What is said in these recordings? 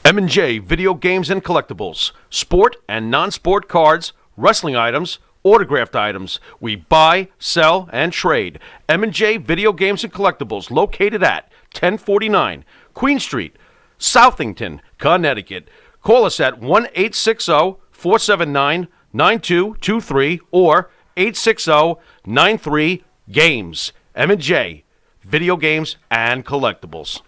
M&J Video Games and Collectibles. Sport and non-sport cards, wrestling items, autographed items. We buy, sell, and trade. M&J Video Games and Collectibles, located at 1049 Queen Street, Southington, Connecticut. Call us at 1-860-479-9223 or 860-93-GAMES. M&J Video Games and Collectibles.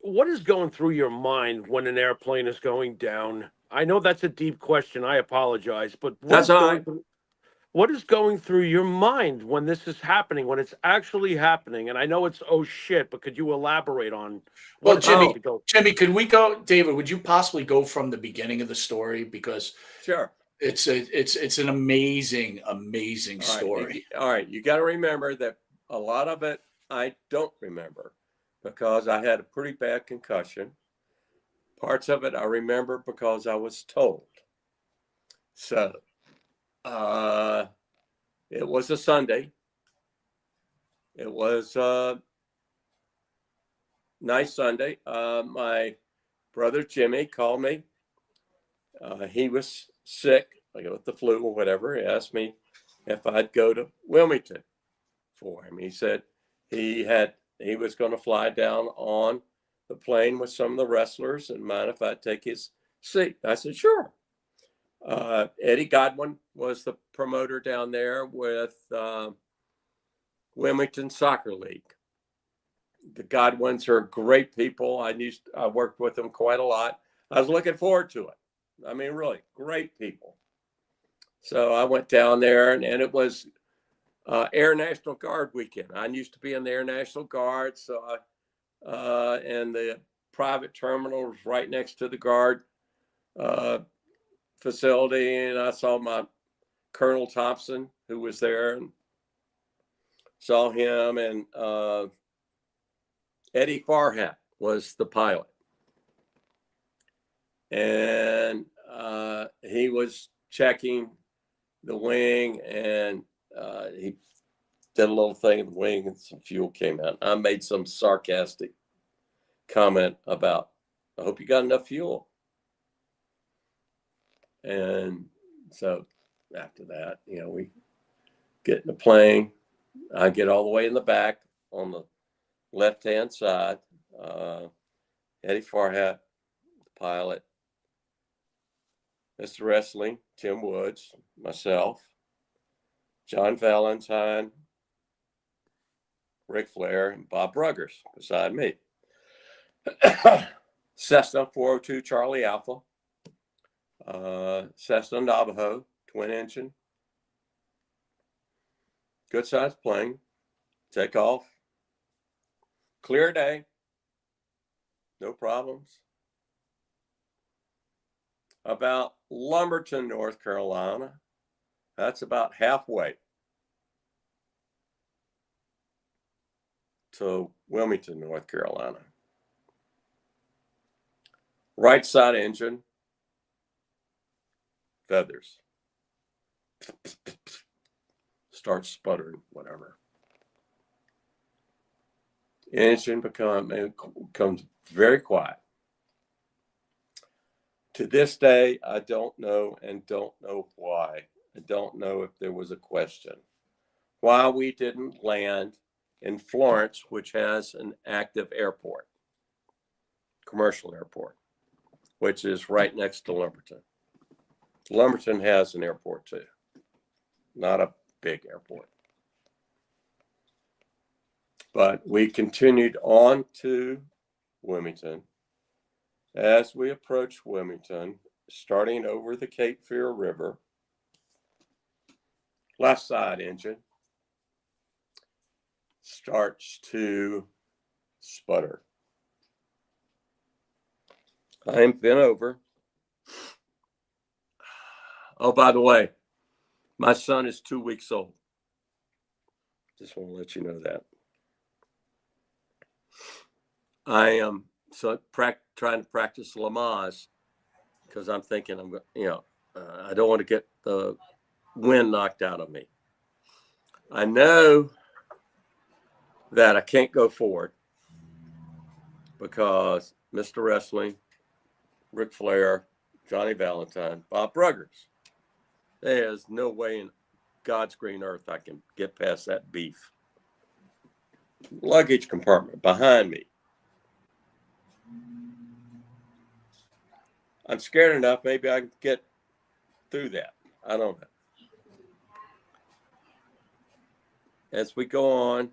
What is going through your mind when an airplane is going down? I know that's a deep question. I apologize, but what is going through your mind when this is happening, when it's actually happening? And I know it's oh shit, but could you elaborate on? Well, Jimmy, could we go? David, would you possibly go from the beginning of the story, because sure, it's an amazing story. All right, you got to remember that a lot of it I don't remember, because I had a pretty bad concussion. Parts of it I remember because I was told. So, it was a Sunday. It was a nice Sunday. My brother Jimmy called me. He was sick, like with the flu or whatever. He asked me if I'd go to Wilmington for him. He said he was going to fly down on the plane with some of the wrestlers and mind if I take his seat. I said, sure. Eddie Godwin was the promoter down there with Wilmington Soccer League. The Godwins are great people. I worked with them quite a lot. I was looking forward to it. I mean, really great people. So I went down there, and it was Air National Guard weekend. I used to be in the Air National Guard, so and the private terminal was right next to the Guard facility, and I saw my Colonel Thompson, who was there, and saw him, and Eddie Farhat was the pilot, and he was checking the wing, and he did a little thing in the wing, and some fuel came out. I made some sarcastic comment about, I hope you got enough fuel. And so after that, we get in the plane. I get all the way in the back on the left-hand side. Eddie Farhat, the pilot, Mr. Wrestling, Tim Woods, myself, John Valentine, Ric Flair, and Bob Ruggers beside me. Cessna 402 Charlie Alpha, Cessna Navajo, twin engine, good sized plane, take off, clear day, no problems. About Lumberton, North Carolina, that's about halfway to Wilmington, North Carolina. Right side engine, feathers. Starts sputtering, whatever. Engine becomes very quiet. To this day, I don't know, and don't know why. I don't know if there was a question why we didn't land in Florence, which has an active airport, commercial airport, which is right next to Lumberton. Lumberton has an airport too, not a big airport. But we continued on to Wilmington. As we approached Wilmington, starting over the Cape Fear River, left side engine starts to sputter. I'm bent over. Oh, by the way, my son is 2 weeks old. Just want to let you know that. I am trying to practice Lamaze because I'm thinking I don't want to get the wind knocked out of me. I know that I can't go forward because Mr. Wrestling, Ric Flair, Johnny Valentine, Bob Bruggers. There's no way in God's green earth I can get past that beef. Luggage compartment behind me. I'm scared enough, maybe I can get through that. I don't know. As we go on,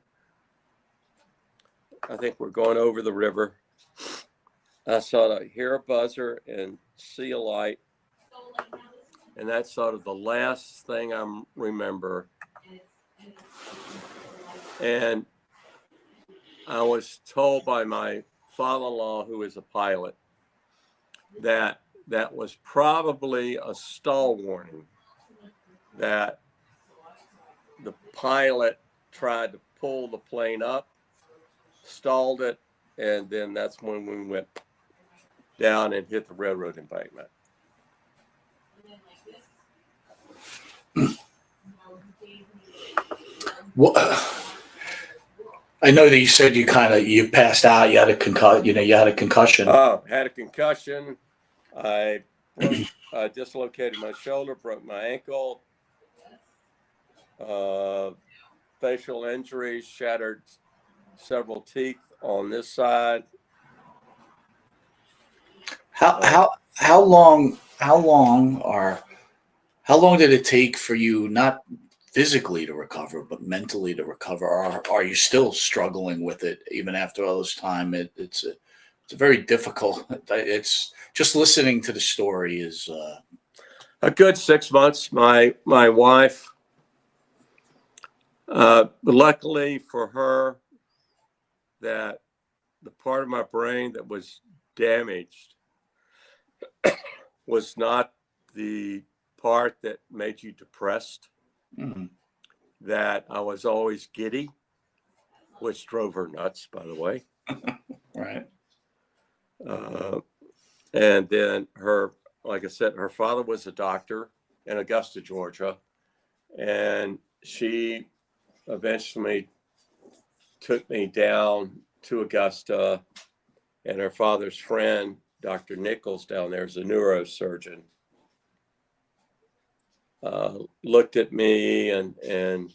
I think we're going over the river. I sort of hear a buzzer and see a light. And that's sort of the last thing I remember. And I was told by my father-in-law, who is a pilot, that that was probably a stall warning, that the pilot tried to pull the plane up, stalled it, and then that's when we went down and hit the railroad embankment. Well, I know that you said you passed out. You had a concussion. Oh, had a concussion. I dislocated my shoulder, broke my ankle, facial injuries, shattered several teeth on this side. How long did it take for you, not physically to recover, but mentally to recover? Or are you still struggling with it even after all this time? It's a very difficult. It's just listening to the story is a good 6 months. My wife, luckily for her, that the part of my brain that was damaged was not the part that made you depressed. Mm-hmm. That I was always giddy, which drove her nuts, by the way. Right. And then like I said, her father was a doctor in Augusta, Georgia. And she eventually took me down to Augusta, and her father's friend, Dr. Nichols down there, is a neurosurgeon, looked at me and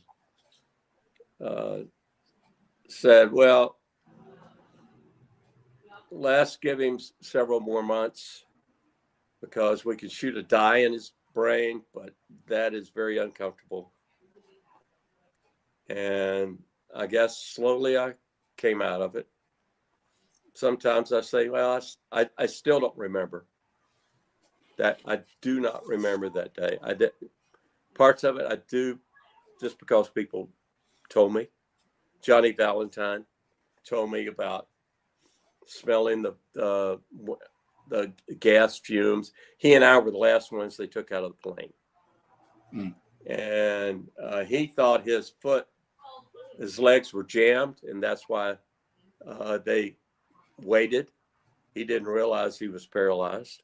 said, well, let's give him several more months because we can shoot a dye in his brain, but that is very uncomfortable. And I guess slowly I came out of it. Sometimes I say, well, I still don't remember that. I do not remember that day. I did parts of it. I do just because people told me. Johnny Valentine told me about smelling the gas fumes. He and I were the last ones they took out of the plane. Mm. And he thought his legs were jammed, and that's why they waited. He didn't realize he was paralyzed.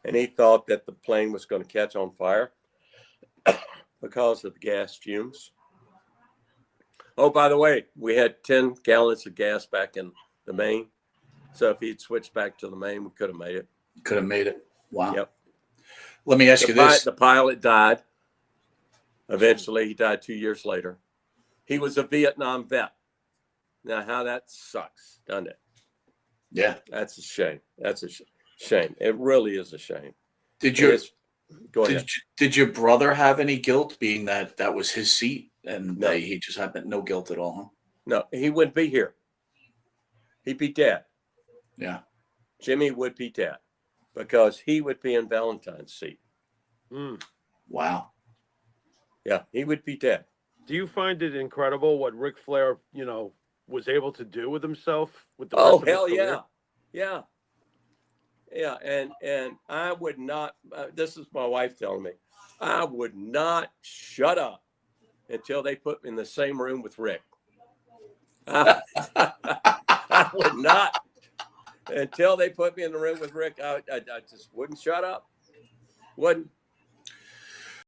And he thought that the plane was going to catch on fire because of the gas fumes. Oh, by the way, we had 10 gallons of gas back in the main. So if he'd switched back to the main, we could have made it. Could have made it. Wow. Yep. Let me ask you this. The pilot died. Eventually, he died 2 years later. He was a Vietnam vet. Now, how that sucks, doesn't it? Yeah. That's a shame. That's a shame. It really is a shame. Go ahead. Did your brother have any guilt, being that was his seat and no. He just had no guilt at all? Huh? No, he wouldn't be here. He'd be dead. Yeah. Jimmy would be dead because he would be in Valentine's seat. Mm. Wow. Yeah, he would be dead. Do you find it incredible what Ric Flair, was able to do with himself? With the oh, rest of his hell career? Yeah. Yeah, and I would not, this is my wife telling me, I would not shut up until they put me in the same room with Rick. I would not, until they put me in the room with Rick, I just wouldn't shut up. Wouldn't.